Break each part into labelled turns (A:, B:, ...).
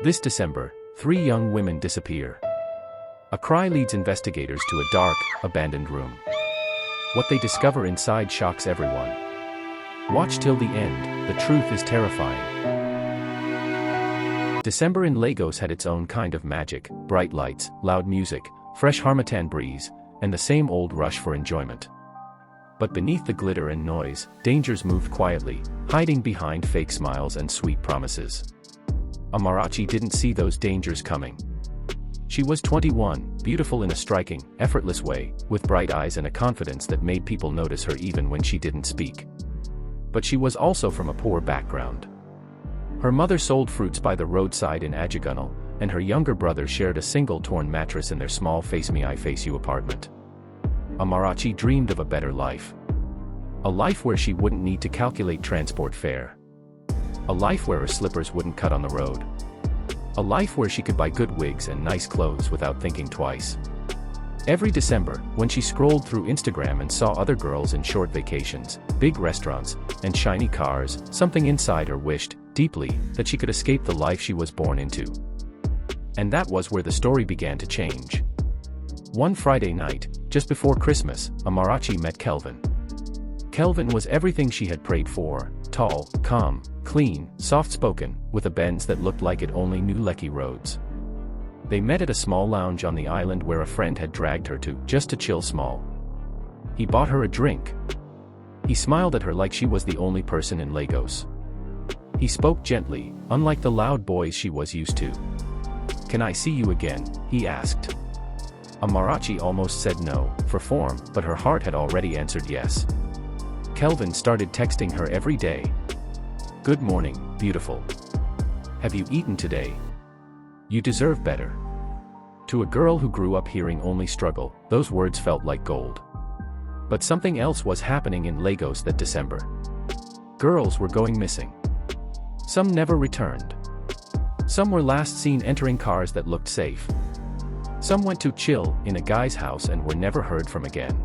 A: This December, 3 young women disappear. A cry leads investigators to a dark, abandoned room. What they discover inside shocks everyone. Watch till the end, the truth is terrifying. December in Lagos had its own kind of magic: bright lights, loud music, fresh harmattan breeze, and the same old rush for enjoyment. But beneath the glitter and noise, dangers moved quietly, hiding behind fake smiles and sweet promises. Amarachi didn't see those dangers coming. She was 21, beautiful in a striking, effortless way, with bright eyes and a confidence that made people notice her even when she didn't speak. But she was also from a poor background. Her mother sold fruits by the roadside in Ajagunal, and her younger brother shared a single torn mattress in their small Face Me I Face You apartment. Amarachi dreamed of a better life. A life where she wouldn't need to calculate transport fare. A life where her slippers wouldn't cut on the road. A life where she could buy good wigs and nice clothes without thinking twice. Every December, when she scrolled through Instagram and saw other girls in short vacations, big restaurants, and shiny cars, something inside her wished, deeply, that she could escape the life she was born into. And that was where the story began to change. One Friday night, just before Christmas, Amarachi met Kelvin. Kelvin was everything she had prayed for: tall, calm, clean, soft-spoken, with a Benz that looked like it only knew Lekki roads. They met at a small lounge on the island where a friend had dragged her to, just to chill small. He bought her a drink. He smiled at her like she was the only person in Lagos. He spoke gently, unlike the loud boys she was used to. "Can I see you again?" he asked. Amarachi almost said no, for form, but her heart had already answered yes. Kelvin started texting her every day. "Good morning, beautiful. Have you eaten today? You deserve better." To a girl who grew up hearing only struggle, those words felt like gold. But something else was happening in Lagos that December. Girls were going missing. Some never returned. Some were last seen entering cars that looked safe. Some went to chill in a guy's house and were never heard from again.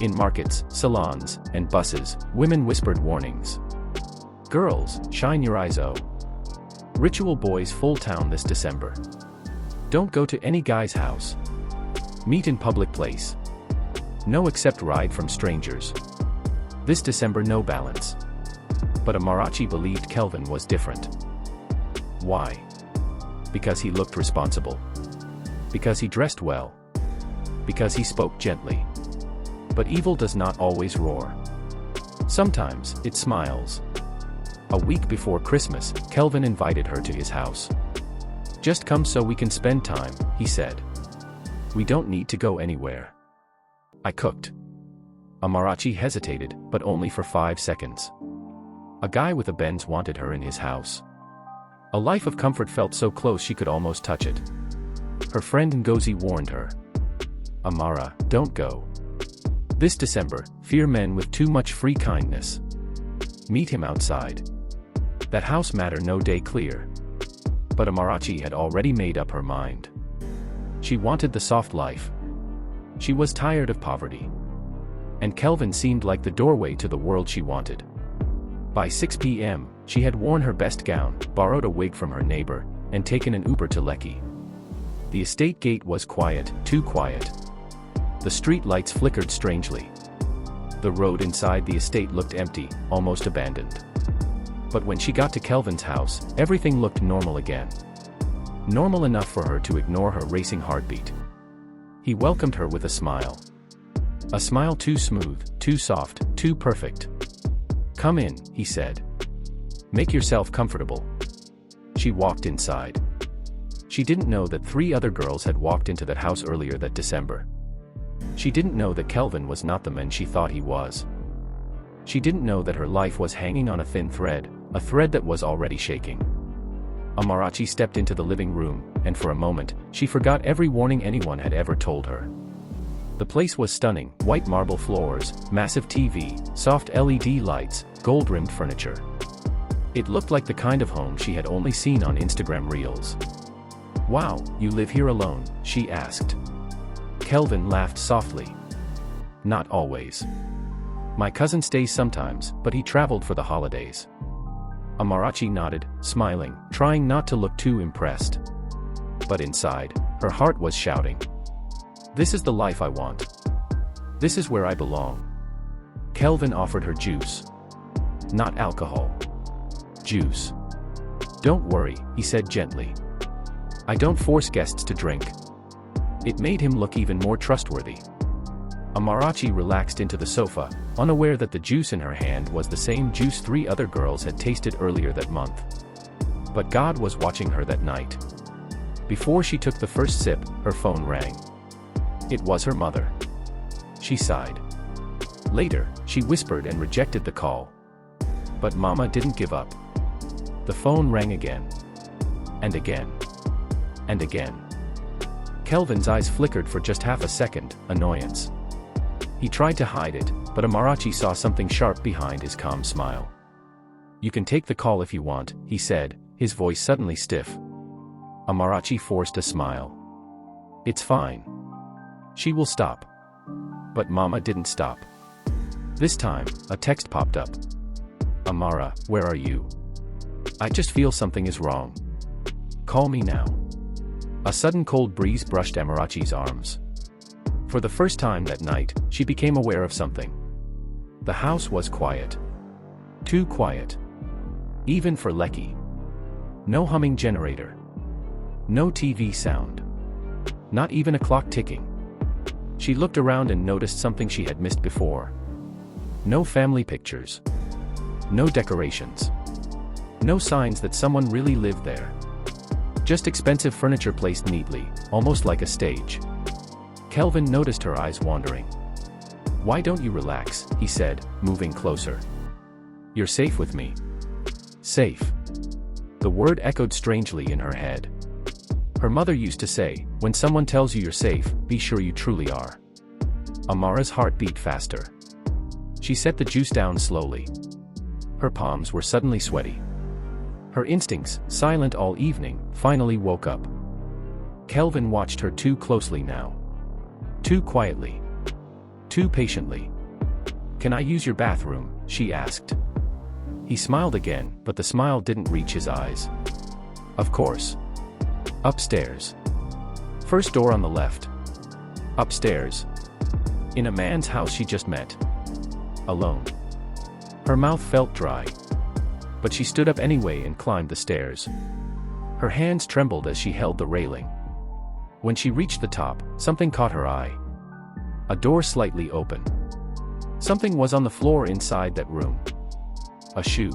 A: In markets, salons, and buses, women whispered warnings. "Girls, shine your eyes, oh. Ritual boys full town this December. Don't go to any guy's house. Meet in public place. No except ride from strangers." This December no balance. But Amarachi believed Kelvin was different. Why? Because he looked responsible. Because he dressed well. Because he spoke gently. But evil does not always roar. Sometimes, it smiles. A week before Christmas, Kelvin invited her to his house. "Just come so we can spend time," he said. "We don't need to go anywhere. I cooked." Amarachi hesitated, but only for 5 seconds. A guy with a Benz wanted her in his house. A life of comfort felt so close she could almost touch it. Her friend Ngozi warned her. "Amara, don't go. This December, fear men with too much free kindness. Meet him outside. That house matter no day clear." But Amarachi had already made up her mind. She wanted the soft life. She was tired of poverty. And Kelvin seemed like the doorway to the world she wanted. By 6 p.m., she had worn her best gown, borrowed a wig from her neighbor, and taken an Uber to Lekki. The estate gate was quiet, too quiet. The street lights flickered strangely. The road inside the estate looked empty, almost abandoned. But when she got to Kelvin's house, everything looked normal again. Normal enough for her to ignore her racing heartbeat. He welcomed her with a smile. A smile too smooth, too soft, too perfect. "Come in," he said. "Make yourself comfortable." She walked inside. She didn't know that 3 other girls had walked into that house earlier that December. She didn't know that Kelvin was not the man she thought he was. She didn't know that her life was hanging on a thin thread, a thread that was already shaking. Amarachi stepped into the living room, and for a moment, she forgot every warning anyone had ever told her. The place was stunning: white marble floors, massive TV, soft LED lights, gold-rimmed furniture. It looked like the kind of home she had only seen on Instagram Reels. "Wow, you live here alone?" she asked. Kelvin laughed softly. "Not always. My cousin stays sometimes, but he traveled for the holidays." Amarachi nodded, smiling, trying not to look too impressed. But inside, her heart was shouting. This is the life I want. This is where I belong. Kelvin offered her juice. Not alcohol. Juice. Don't worry, he said gently. I don't force guests to drink. It made him look even more trustworthy. Amarachi relaxed into the sofa, unaware that the juice in her hand was the same juice 3 other girls had tasted earlier that month. But God was watching her that night. Before she took the first sip, her phone rang. It was her mother. She sighed. Later, she whispered and rejected the call. But Mama didn't give up. The phone rang again. And again. And again. Kelvin's eyes flickered for just half a second, annoyance. He tried to hide it, but Amarachi saw something sharp behind his calm smile. You can take the call if you want, he said, his voice suddenly stiff. Amarachi forced a smile. It's fine. She will stop. But Mama didn't stop. This time, a text popped up. Amara, where are you? I just feel something is wrong. Call me now. A sudden cold breeze brushed Amarachi's arms. For the first time that night, she became aware of something. The house was quiet. Too quiet. Even for Lecky. No humming generator. No TV sound. Not even a clock ticking. She looked around and noticed something she had missed before. No family pictures. No decorations. No signs that someone really lived there. Just expensive furniture placed neatly, almost like a stage. Kelvin noticed her eyes wandering. Why don't you relax, he said, moving closer. You're safe with me. Safe. The word echoed strangely in her head. Her mother used to say, when someone tells you you're safe, be sure you truly are. Amara's heart beat faster. She set the juice down slowly. Her palms were suddenly sweaty. Her instincts, silent all evening, finally woke up. Kelvin watched her too closely now. Too quietly. Too patiently. Can I use your bathroom? She asked. He smiled again, but the smile didn't reach his eyes. Of course. Upstairs. First door on the left. Upstairs. In a man's house she just met. Alone. Her mouth felt dry. But she stood up anyway and climbed the stairs. Her hands trembled as she held the railing. When she reached the top, something caught her eye. A door slightly open. Something was on the floor inside that room. A shoe.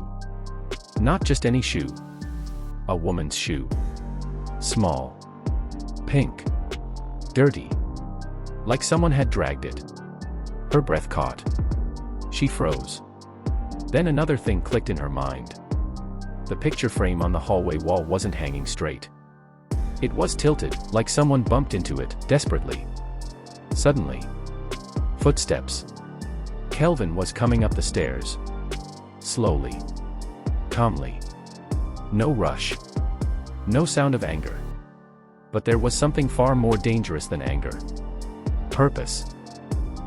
A: Not just any shoe. A woman's shoe. Small. Pink. Dirty. Like someone had dragged it. Her breath caught. She froze. Then another thing clicked in her mind. The picture frame on the hallway wall wasn't hanging straight. It was tilted, like someone bumped into it, desperately. Suddenly. Footsteps. Kelvin was coming up the stairs. Slowly. Calmly. No rush. No sound of anger. But there was something far more dangerous than anger. Purpose.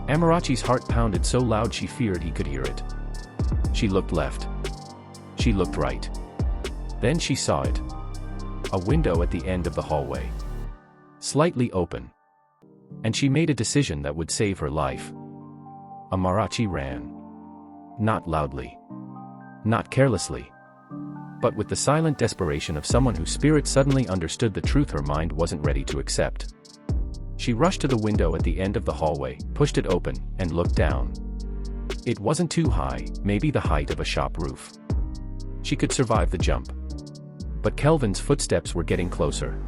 A: Amarachi's heart pounded so loud she feared he could hear it. She looked left. She looked right. Then she saw it. A window at the end of the hallway. Slightly open. And she made a decision that would save her life. Amarachi ran. Not loudly. Not carelessly. But with the silent desperation of someone whose spirit suddenly understood the truth her mind wasn't ready to accept. She rushed to the window at the end of the hallway, pushed it open, and looked down. It wasn't too high, maybe the height of a shop roof. She could survive the jump. But Kelvin's footsteps were getting closer.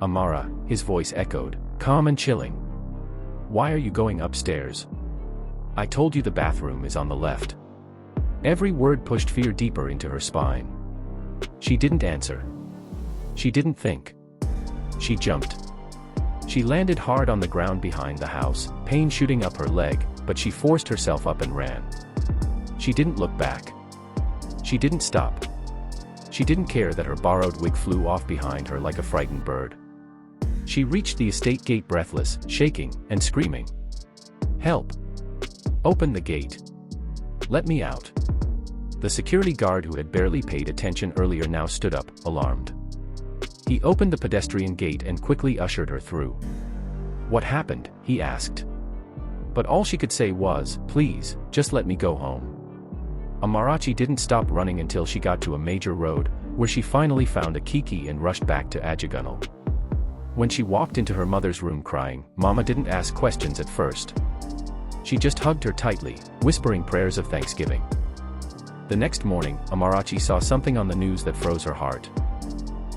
A: Amara, his voice echoed, calm and chilling. Why are you going upstairs? I told you the bathroom is on the left. Every word pushed fear deeper into her spine. She didn't answer. She didn't think. She jumped. She landed hard on the ground behind the house, pain shooting up her leg, but she forced herself up and ran. She didn't look back. She didn't stop. She didn't care that her borrowed wig flew off behind her like a frightened bird. She reached the estate gate breathless, shaking, and screaming. Help! Open the gate. Let me out. The security guard who had barely paid attention earlier now stood up, alarmed. He opened the pedestrian gate and quickly ushered her through. "What happened?" he asked. But all she could say was, "Please, just let me go home." Amarachi didn't stop running until she got to a major road, where she finally found a kiki and rushed back to Ajigunal. When she walked into her mother's room crying, Mama didn't ask questions at first. She just hugged her tightly, whispering prayers of thanksgiving. The next morning, Amarachi saw something on the news that froze her heart.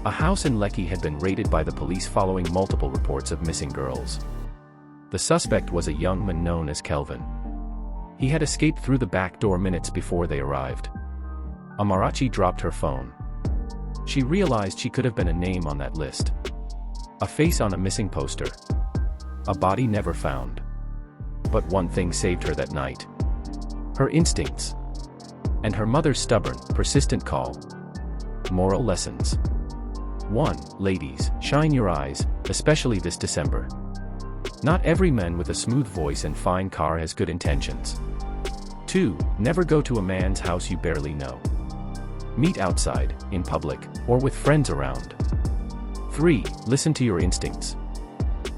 A: A house in Lekki had been raided by the police following multiple reports of missing girls. The suspect was a young man known as Kelvin. He had escaped through the back door minutes before they arrived. Amarachi dropped her phone. She realized she could have been a name on that list. A face on a missing poster. A body never found. But one thing saved her that night. Her instincts. And her mother's stubborn, persistent call. Moral lessons. 1. Ladies, shine your eyes, especially this December. Not every man with a smooth voice and fine car has good intentions. 2. Never go to a man's house you barely know. Meet outside, in public, or with friends around. 3. Listen to your instincts.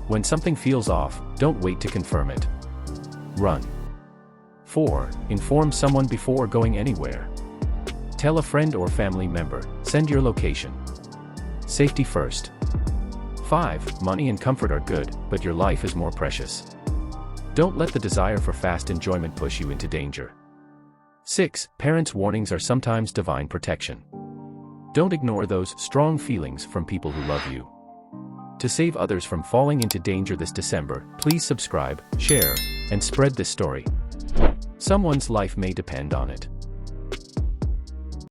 A: When something feels off, don't wait to confirm it. Run. 4. Inform someone before going anywhere. Tell a friend or family member, send your location. Safety first. 5. Money and comfort are good, but your life is more precious. Don't let the desire for fast enjoyment push you into danger. 6. Parents' warnings are sometimes divine protection. Don't ignore those strong feelings from people who love you. To save others from falling into danger this December, please subscribe, share, and spread this story. Someone's life may depend on it.